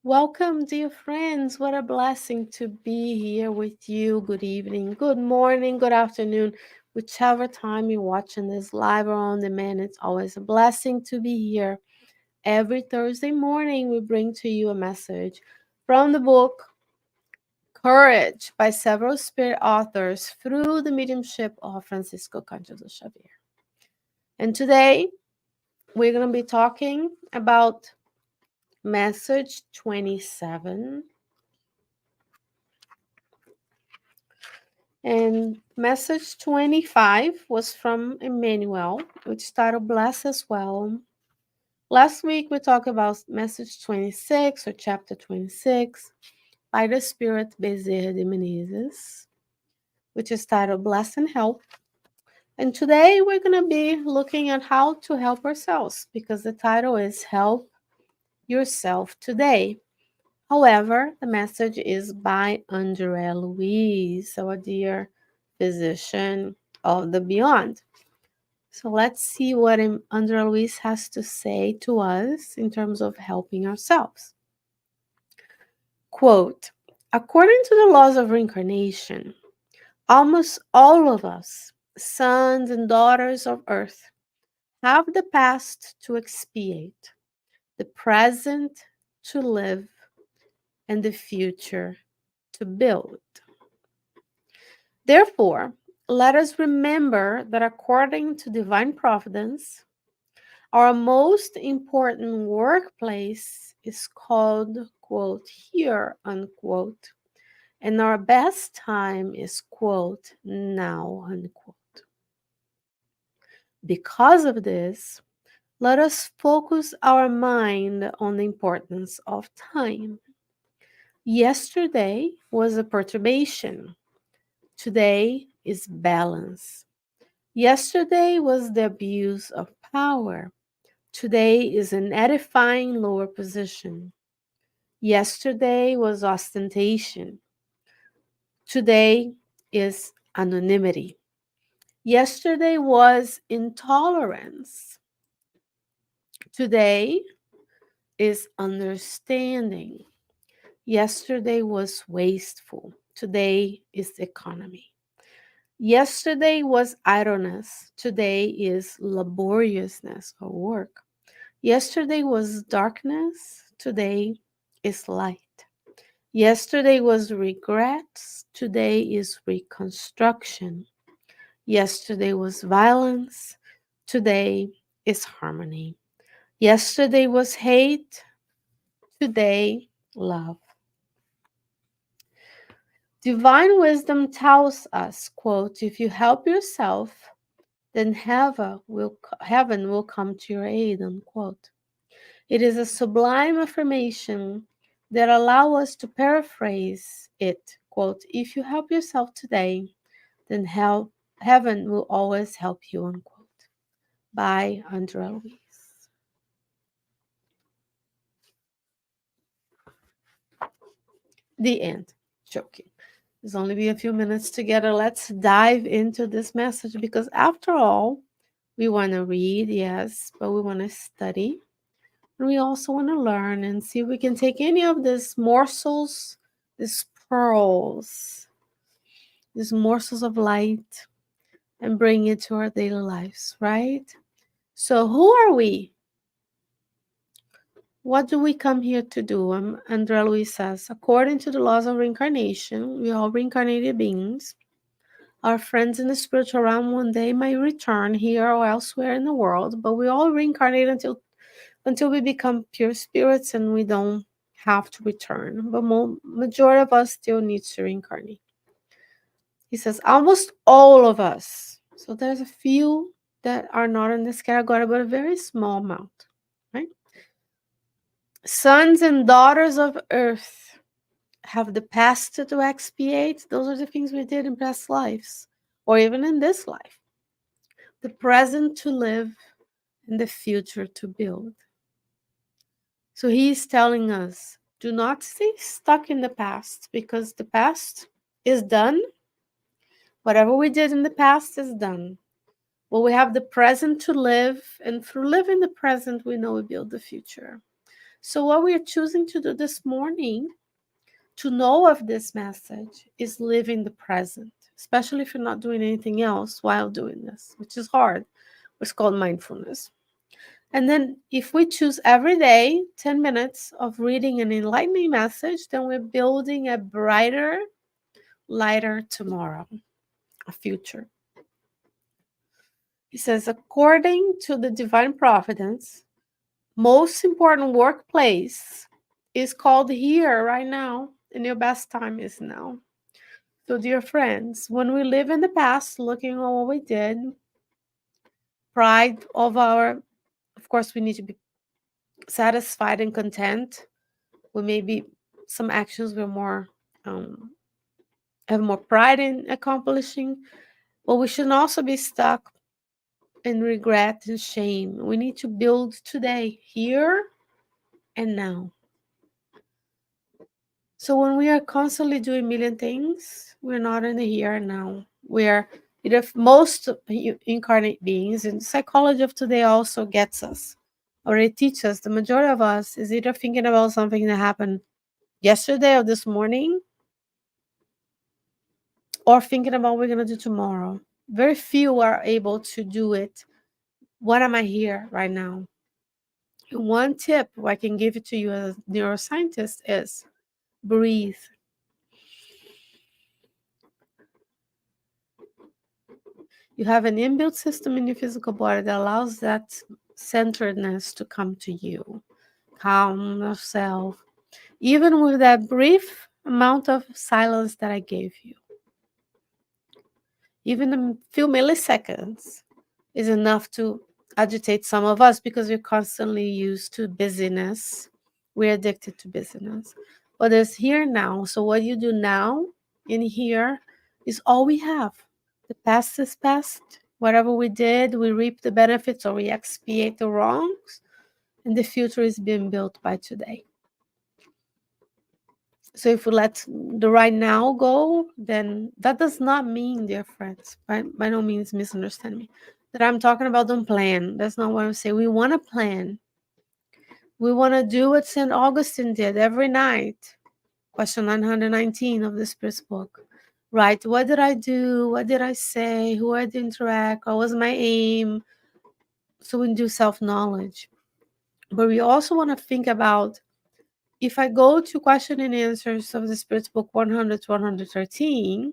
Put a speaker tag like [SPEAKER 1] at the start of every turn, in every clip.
[SPEAKER 1] Welcome, dear friends. What a blessing to be here with you. Good evening, good morning, good afternoon, whichever time you're watching this live or on demand. It's always a blessing to be here. Every Thursday morning, we bring to you a message from the book Courage by several spirit authors through the mediumship of Francisco Xavier. And today, we're going to be talking about message 27. And message 25 was from Emmanuel, which titled Bless as Well. Last week we talked about message 26 or chapter 26 by the Spirit Bezerra de Menezes, which is titled Bless and Help. And today we're going to be looking at how to help ourselves because the title is Help Yourself Today. However, the message is by Andrea Louise, our dear physician of the beyond. So let's see what Andrea Louise has to say to us in terms of helping ourselves. Quote, according to the laws of reincarnation, almost all of us, sons and daughters of earth, have the past to expiate, the present to live, and the future to build. Therefore, let us remember that according to divine providence, our most important workplace is called, quote, here, unquote, and our best time is, quote, now, unquote. Because of this, let us focus our mind on the importance of time. Yesterday was a perturbation. Today is balance. Yesterday was the abuse of power. Today is an edifying lower position. Yesterday was ostentation. Today is anonymity. Yesterday was intolerance. Today is understanding. Yesterday was wasteful. Today is economy. Yesterday was idleness. Today is laboriousness or work. Yesterday was darkness. Today is light. Yesterday was regrets. Today is reconstruction. Yesterday was violence. Today is harmony. Yesterday was hate. Today, love. Divine wisdom tells us, quote, if you help yourself, then heaven will come to your aid, unquote. It is a sublime affirmation that allows us to paraphrase it, quote, if you help yourself today, then heaven will always help you, unquote, by Andrea Louise. The end. Joking. There's only be a few minutes together. Let's dive into this message because after all, we want to read, yes, but we want to study. And we also want to learn and see if we can take any of these morsels, these pearls, these morsels of light, and bring it to our daily lives, right? So, who are we? What do we come here to do? Andrea Louise says, according to the laws of reincarnation, we are all reincarnated beings. Our friends in the spiritual realm one day may return here or elsewhere in the world, but we all reincarnate until we become pure spirits and we don't have to return. But majority of us still needs to reincarnate. He says almost all of us. So there's a few that are not in this category, but a very small amount, right? Sons and daughters of earth have the past to expiate. Those are the things we did in past lives, or even in this life. The present to live and the future to build. So he's telling us, do not stay stuck in the past because the past is done. Whatever we did in the past is done. Well, we have the present to live, and through living the present, we know we build the future. So, what we are choosing to do this morning to know of this message is live in the present, especially if you're not doing anything else while doing this, which is hard. It's called mindfulness. And then, if we choose every day 10 minutes of reading an enlightening message, then we're building a brighter, lighter tomorrow, a future. He says, according to the divine providence, most important workplace is called here right now, and your best time is now. So, dear friends, when we live in the past, looking at what we did, pride of course, we need to be satisfied and content. We maybe some actions we're more um, have more pride in accomplishing, but we should also be stuck in regret and shame. We need to build today, here and now. So when we are constantly doing a million things, we're not in the here and now. We are either most incarnate beings, and psychology of today also gets us, or it teaches us. The majority of us is either thinking about something that happened yesterday or this morning, or thinking about what we're gonna do tomorrow. Very few are able to do it. What am I here right now? One tip I can give it to you as a neuroscientist is breathe. You have an inbuilt system in your physical body that allows that centeredness to come to you. Calm yourself. Even with that brief amount of silence that I gave you, even a few milliseconds is enough to agitate some of us because we're constantly used to busyness. We're addicted to busyness. But it's here now. So what you do now in here is all we have. The past is past. Whatever we did, we reap the benefits or we expiate the wrongs. And the future is being built by today. So if we let the right now go, then that does not mean, dear friends, by no means misunderstand me, that I'm talking about don't plan. That's not what I'm saying. We want to plan. We want to do what St. Augustine did every night. Question 919 of the Spirit's book. Right? What did I do? What did I say? Who I did interact? What was my aim? So we do self-knowledge. But we also want to think about, if I go to question and answers of the Spirit's book 100 to 113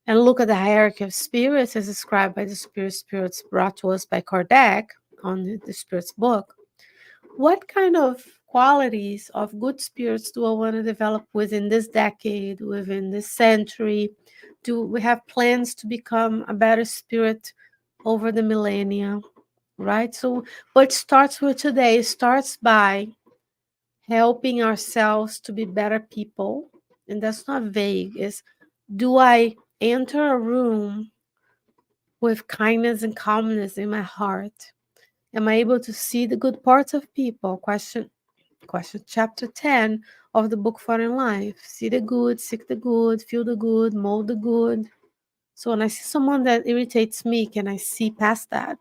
[SPEAKER 1] and look at the hierarchy of spirits as described by the spirits brought to us by Kardec on the Spirit's book, what kind of qualities of good spirits do I want to develop within this decade, within this century? Do we have plans to become a better spirit over the millennia? Right? So what starts with today starts by helping ourselves to be better people. And that's not vague. Is, do I enter a room with kindness and calmness in my heart? Am I able to see the good parts of people? Question chapter 10 of the book For in Life. See the good, seek the good, feel the good, mold the good. So when I see someone that irritates me, can I see past that?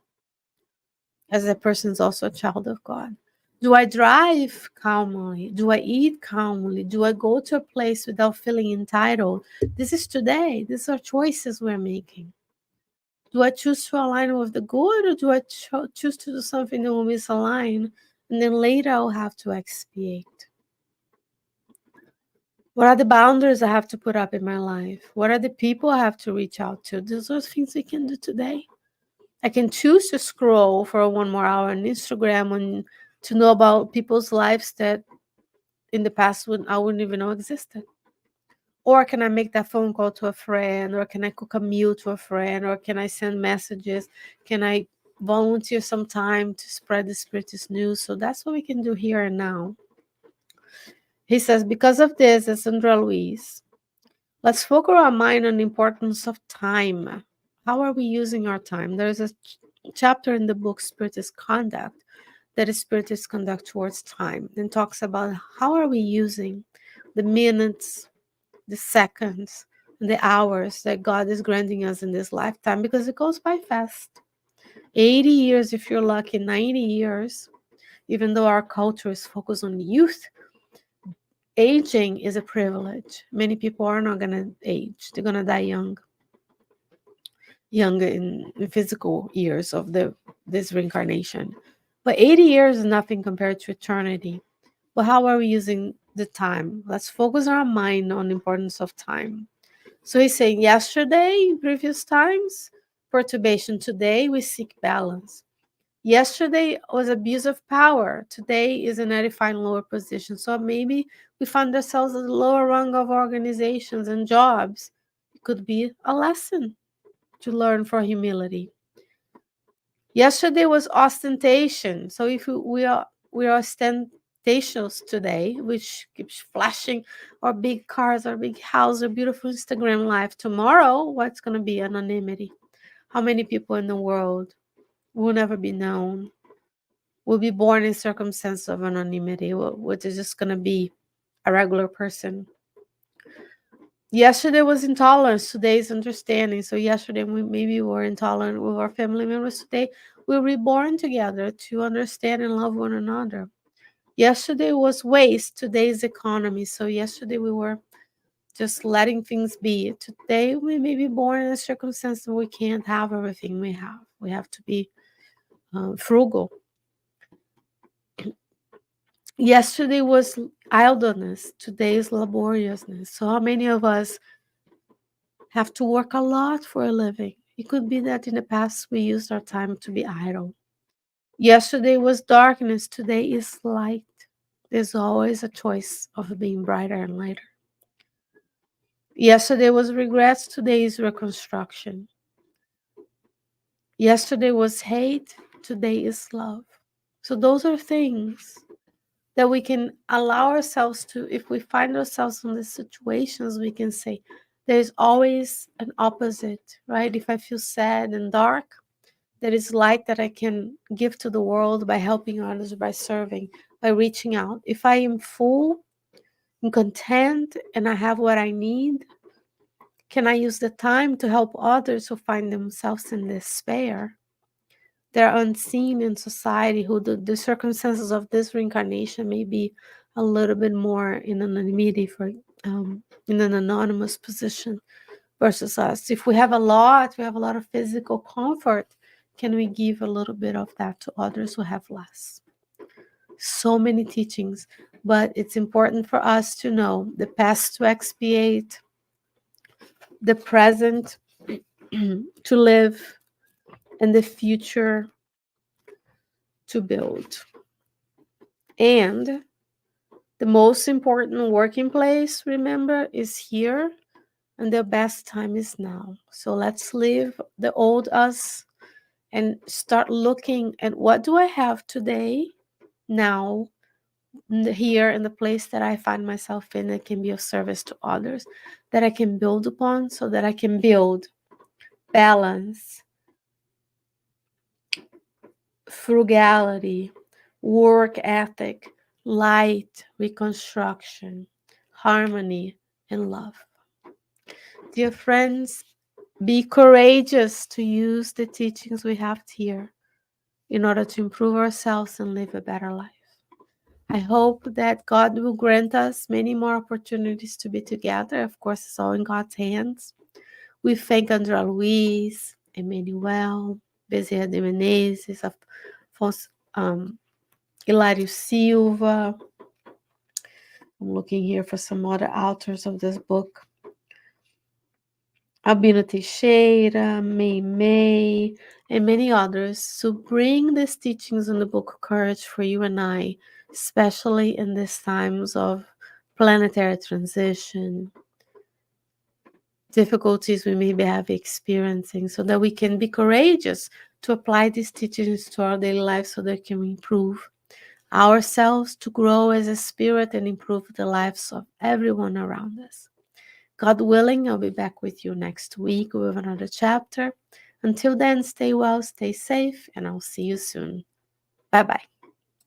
[SPEAKER 1] As that person is also a child of God. Do I drive calmly? Do I eat calmly? Do I go to a place without feeling entitled? This is today. These are choices we're making. Do I choose to align with the good, or do I choose to do something that will misalign, and then later I'll have to expiate? What are the boundaries I have to put up in my life? What are the people I have to reach out to? Those are things we can do today. I can choose to scroll for 1 more hour on Instagram and to know about people's lives that in the past I wouldn't even know existed. Or can I make that phone call to a friend? Or can I cook a meal to a friend? Or can I send messages? Can I volunteer some time to spread the Spiritist news? So that's what we can do here and now. He says, because of this, as Sandra Louise, let's focus our mind on the importance of time. How are we using our time? There's a chapter in the book Spiritist Conduct that is Spiritist conduct towards time, and talks about how are we using the minutes, the seconds, and the hours that God is granting us in this lifetime, because it goes by fast. 80 years if you're lucky, 90 years. Even though our culture is focused on youth, aging is a privilege. Many people are not going to age. They're going to die young in physical years of this reincarnation. But 80 years is nothing compared to eternity. But how are we using the time? Let's focus our mind on the importance of time. So he's saying yesterday, in previous times, perturbation. Today, we seek balance. Yesterday was abuse of power. Today is an edifying lower position. So maybe we find ourselves at the lower rung of organizations and jobs. It could be a lesson to learn for humility. Yesterday was ostentation. So if we are ostentatious today, which keeps flashing our big cars, our big house, our beautiful Instagram life. Tomorrow, what's going to be anonymity? How many people in the world will never be known? Will be born in circumstances of anonymity, which is just going to be a regular person. Yesterday was intolerance. Today is understanding. So yesterday we maybe were intolerant with our family members. Today we're reborn together to understand and love one another. Yesterday was waste. Today is economy. So yesterday we were just letting things be. Today we may be born in a circumstance that we can't have everything we have. We have to be frugal. Yesterday was idleness. Today is laboriousness. So how many of us have to work a lot for a living? It could be that in the past we used our time to be idle. Yesterday was darkness. Today is light. There's always a choice of being brighter and lighter. Yesterday was regrets. Today is reconstruction. Yesterday was hate. Today is love. So those are things that we can allow ourselves to, if we find ourselves in these situations, we can say, there's always an opposite, right? If I feel sad and dark, there is light that I can give to the world by helping others, by serving, by reaching out. If I am full and content and I have what I need, can I use the time to help others who find themselves in despair? They're unseen in society, who the circumstances of this reincarnation may be a little bit more in anonymity, for in an anonymous position versus us. If we have a lot, we have a lot of physical comfort, can we give a little bit of that to others who have less? So many teachings, but it's important for us to know the past to expiate, the present to live, and the future to build. And the most important working place, remember, is here, and the best time is now. So let's leave the old us and start looking at what do I have today, now, here in the place that I find myself in that can be of service to others, that I can build upon, so that I can build balance, frugality, work ethic, light, reconstruction, harmony, and love. Dear friends, be courageous to use the teachings we have here in order to improve ourselves and live a better life. I hope that God will grant us many more opportunities to be together. Of course, it's all in God's hands. We thank André Luiz, Emmanuel, Bezerra de Menezes, Afonso, Hilário Silva. I'm looking here for some other authors of this book. Albino Teixeira, May, and many others to bring these teachings in the book Courage for you and I, especially in these times of planetary transition, difficulties we may have experiencing, so that we can be courageous to apply these teachings to our daily life so that we can improve ourselves, to grow as a spirit and improve the lives of everyone around us. God willing, I'll be back with you next week with another chapter. Until then, stay well, stay safe, and I'll see you soon. Bye-bye.